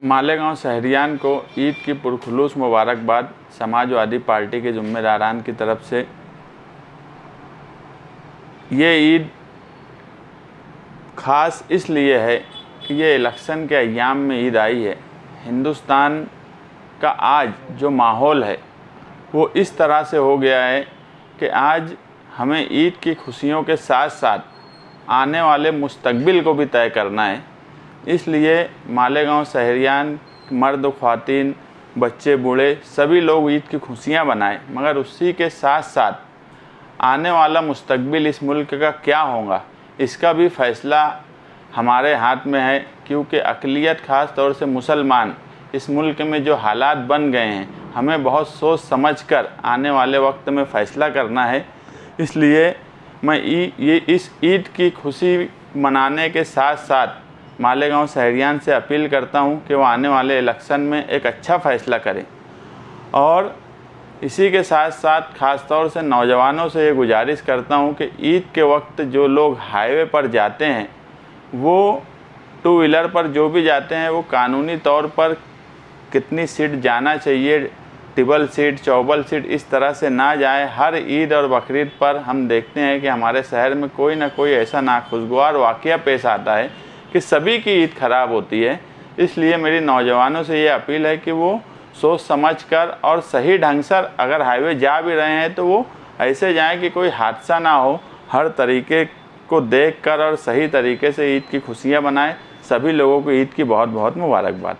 मालेगांव शहरियान को ईद की पुरखुलूस मुबारकबाद समाजवादी पार्टी के ज़िम्मेदारान की तरफ से। ये ईद ख़ास इसलिए है कि ये इलेक्शन के अय्याम में ईद आई है। हिंदुस्तान का आज जो माहौल है वो इस तरह से हो गया है कि आज हमें ईद की खुशियों के साथ साथ आने वाले मुस्तकबिल को भी तय करना है। इसलिए मालेगांव शहरियान मर्द ख्वातीन बच्चे बूढ़े सभी लोग ईद की खुशियां मनाएं, मगर उसी के साथ साथ आने वाला मुस्तकबिल इस मुल्क का क्या होगा इसका भी फ़ैसला हमारे हाथ में है। क्योंकि अक़लियत ख़ास तौर से मुसलमान इस मुल्क में जो हालात बन गए हैं, हमें बहुत सोच समझ कर आने वाले वक्त में फ़ैसला करना है। इसलिए मैं इस ईद की खुशी मनाने के साथ साथ मालेगांव शहरियान से अपील करता हूं कि वो आने वाले इलेक्शन में एक अच्छा फ़ैसला करें। और इसी के साथ साथ ख़ास तौर से नौजवानों से ये गुजारिश करता हूं कि ईद के वक्त जो लोग हाईवे पर जाते हैं, वो टू व्हीलर पर जो भी जाते हैं वो कानूनी तौर पर कितनी सीट जाना चाहिए, ट्रिपल सीट चौबल सीट इस तरह से ना जाए। हर ईद और बकरीद पर हम देखते हैं कि हमारे शहर में कोई ना कोई ऐसा नाखुशगवार वाक़या पेश आता है कि सभी की ईद ख़राब होती है। इसलिए मेरी नौजवानों से ये अपील है कि वो सोच समझ कर और सही ढंग से अगर हाईवे जा भी रहे हैं तो वो ऐसे जाएं कि कोई हादसा ना हो। हर तरीके को देखकर और सही तरीके से ईद की खुशियाँ मनाएं। सभी लोगों को ईद की बहुत बहुत मुबारकबाद।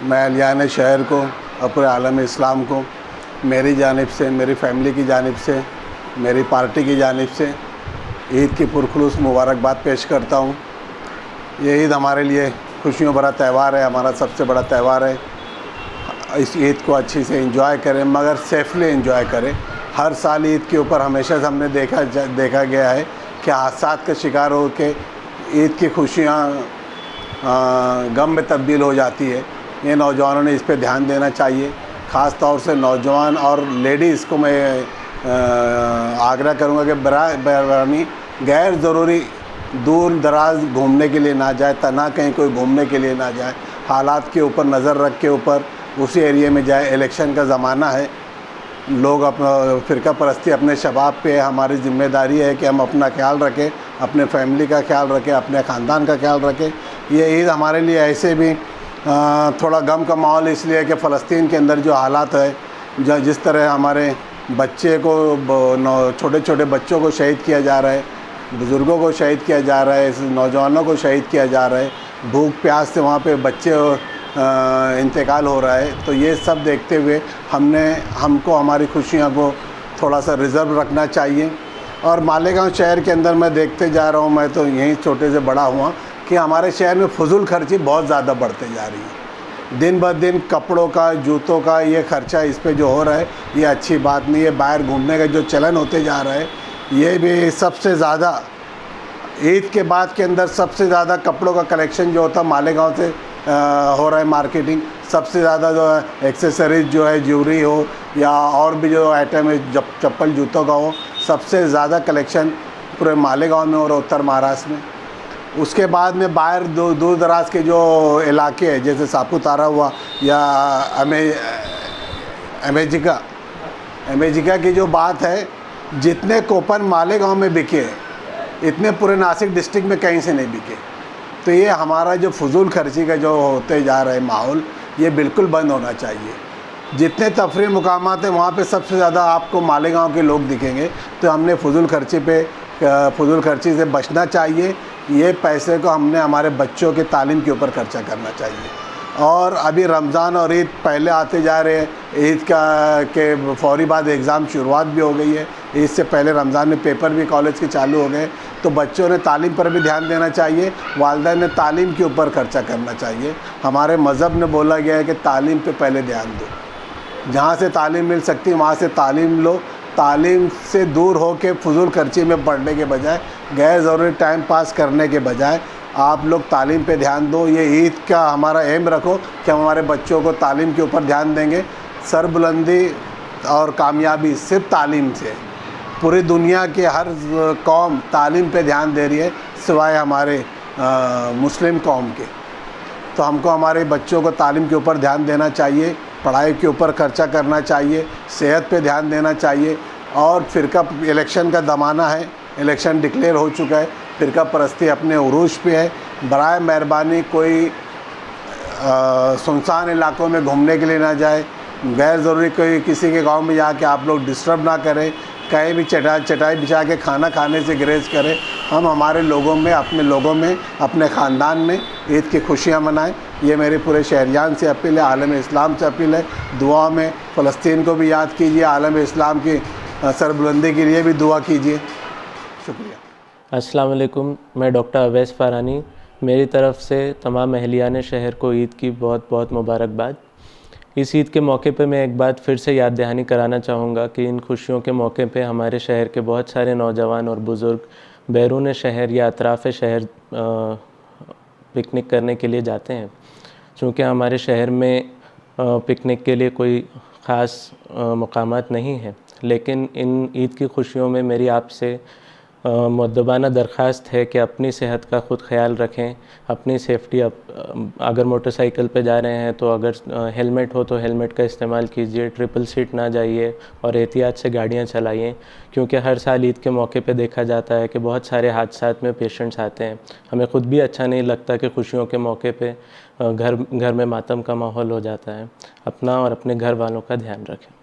मैं अलियान शहर को और पूरे आलम इस्लाम को मेरी जानिब से, मेरी फैमिली की जानिब से, मेरी पार्टी की जानिब से ईद की पुरखुलूस मुबारकबाद पेश करता हूँ। ये ईद हमारे लिए खुशियों भरा त्यौहार है, हमारा सबसे बड़ा त्यौहार है। इस ईद को अच्छी से एंजॉय करें, मगर सेफली एंजॉय करें। हर साल ईद के ऊपर हमेशा से हमने देखा गया है कि हादसात का शिकार हो के ईद की खुशियाँ गम में तब्दील हो जाती है। ये नौजवानों ने इस पे ध्यान देना चाहिए। ख़ास तौर से नौजवान और लेडीज़ को मैं आग्रह करूँगा कि बरानी गैर ज़रूरी दूर दराज घूमने के लिए ना जाए, तना कहीं कोई घूमने के लिए ना जाए। हालात के ऊपर नज़र रख के ऊपर उसी एरिया में जाए। इलेक्शन का ज़माना है, लोग अपना फ़िरका परस्ती अपने शबाब पे, हमारी ज़िम्मेदारी है कि हम अपना ख्याल रखें, अपने फैमिली का ख्याल रखें, अपने ख़ानदान का ख्याल रखें। ये ईद हमारे लिए ऐसे भी थोड़ा गम का माहौल इसलिए कि फ़लस्तीन के अंदर जो हालात है, जिस तरह हमारे बच्चे को, छोटे छोटे बच्चों को शहीद किया जा रहा है, बुज़ुर्गों को शहीद किया जा रहा है, नौजवानों को शहीद किया जा रहा है, भूख प्यास से वहाँ पे बच्चे इंतकाल हो रहा है। तो ये सब देखते हुए हमको हमारी खुशियों को थोड़ा सा रिज़र्व रखना चाहिए। और मालेगांव शहर के अंदर मैं देखते जा रहा हूँ, मैं तो यहीं छोटे से बड़ा हुआ, कि हमारे शहर में फजूल खर्ची बहुत ज़्यादा बढ़ते जा रही है। दिन ब दिन कपड़ों का, जूतों का ये खर्चा इस पे जो हो रहा है, ये अच्छी बात नहीं है। बाहर घूमने का जो चलन होते जा रहा है, ये भी सबसे ज़्यादा ईद के बाद के अंदर सबसे ज़्यादा कपड़ों का कलेक्शन जो होता है मालेगांव से हो रहा है। मार्केटिंग सबसे ज़्यादा जो है एक्सेसरीज जो है, ज्वेलरी हो या और भी जो आइटम है, चप्पल जूतों का हो, सबसे ज़्यादा कलेक्शन पूरे मालेगांव में और उत्तर महाराष्ट्र में। उसके बाद में बाहर दूर दराज के जो इलाके हैं, जैसे सापुतारा हुआ या अमेजिका की जो बात है, जितने कूपन मालेगांव में बिके इतने पूरे नासिक डिस्ट्रिक्ट में कहीं से नहीं बिके। तो ये हमारा जो फजूल खर्ची का जो होते जा रहा है माहौल, ये बिल्कुल बंद होना चाहिए। जितने तफरीह मुकामात हैं वहाँ पे सबसे ज़्यादा आपको मालेगांव के लोग दिखेंगे। तो हमने फजूल खर्ची से बचना चाहिए। ये पैसे को हमने हमारे बच्चों के तालीम के ऊपर खर्चा करना चाहिए। और अभी रमज़ान और ईद पहले आते जा रहे हैं। ईद के फौरी बाद एग्ज़ाम शुरुआत भी हो गई है। ईद से पहले रमज़ान में पेपर भी कॉलेज के चालू हो गए। तो बच्चों ने तालीम पर भी ध्यान देना चाहिए, वालिदैन ने तालीम के ऊपर खर्चा करना चाहिए। हमारे मज़हब ने बोला गया है कि तालीम पे पहले ध्यान दो। जहाँ से तालीम मिल सकती है वहाँ से तालीम लो। तालीम से दूर हो के फजूल खर्ची में पढ़ने के बजाय, गैर ज़रूरी टाइम पास करने के बजाय आप लोग तालीम पे ध्यान दो। ये ईद का हमारा एम रखो कि हम हमारे बच्चों को तालीम के ऊपर ध्यान देंगे। सरबुलंदी और कामयाबी सिर्फ तालीम से। पूरी दुनिया के हर कौम तालीम पे ध्यान दे रही है, सिवाय हमारे मुस्लिम कौम के। तो हमको हमारे बच्चों को तालीम के ऊपर ध्यान देना चाहिए, पढ़ाई के ऊपर खर्चा करना चाहिए, सेहत पे ध्यान देना चाहिए। और फ़िरका इलेक्शन का ज़माना है, इलेक्शन डिक्लेयर हो चुका है, फ़िरका परस्ती अपने उरूज पे है। बराए मेहरबानी कोई सुनसान इलाकों में घूमने के लिए ना जाए, गैर ज़रूरी कोई किसी के गांव में जाके आप लोग डिस्टर्ब ना करें, कहीं भी चटाई बिछा के खाना खाने से गुरेज करें। हम हमारे लोगों में, अपने लोगों में, अपने ख़ानदान में ईद की खुशियाँ मनाएं। ये मेरे पूरे शहरियान से अपील है, आलम इस्लाम से अपील है। दुआ में फ़लस्तीन को भी याद कीजिए, आलम इस्लाम की सरबुलंदी के लिए भी दुआ कीजिए। शुक्रिया। अस्सलाम वालेकुम, मैं डॉक्टर अवैस फ़ारानी। मेरी तरफ़ से तमाम अहलियान शहर को ईद की बहुत बहुत मुबारकबाद। इस ईद के मौके पे मैं एक बात फिर से याद दहानी कराना चाहूँगा कि इन खुशियों के मौके पे हमारे शहर के बहुत सारे नौजवान और बुज़ुर्ग बैरून शहर या अतराफ़ शहर पिकनिक करने के लिए जाते हैं। चूँकि हमारे शहर में पिकनिक के लिए कोई ख़ास मकामात नहीं है, लेकिन इन ईद की खुशियों में मेरी आपसे मुअद्दबाना दरख्वास्त है कि अपनी सेहत का ख़ुद ख्याल रखें, अपनी सेफ्टी अगर मोटरसाइकिल पे जा रहे हैं तो अगर हेलमेट हो तो हेलमेट का इस्तेमाल कीजिए, ट्रिपल सीट ना जाइए और एहतियात से गाड़ियाँ चलाइए। क्योंकि हर साल ईद के मौके पे देखा जाता है कि बहुत सारे हादसात में पेशेंट्स आते हैं। हमें ख़ुद भी अच्छा नहीं लगता कि खुशियों के मौके पे घर में मातम का माहौल हो जाता है। अपना और अपने घर वालों का ध्यान रखें।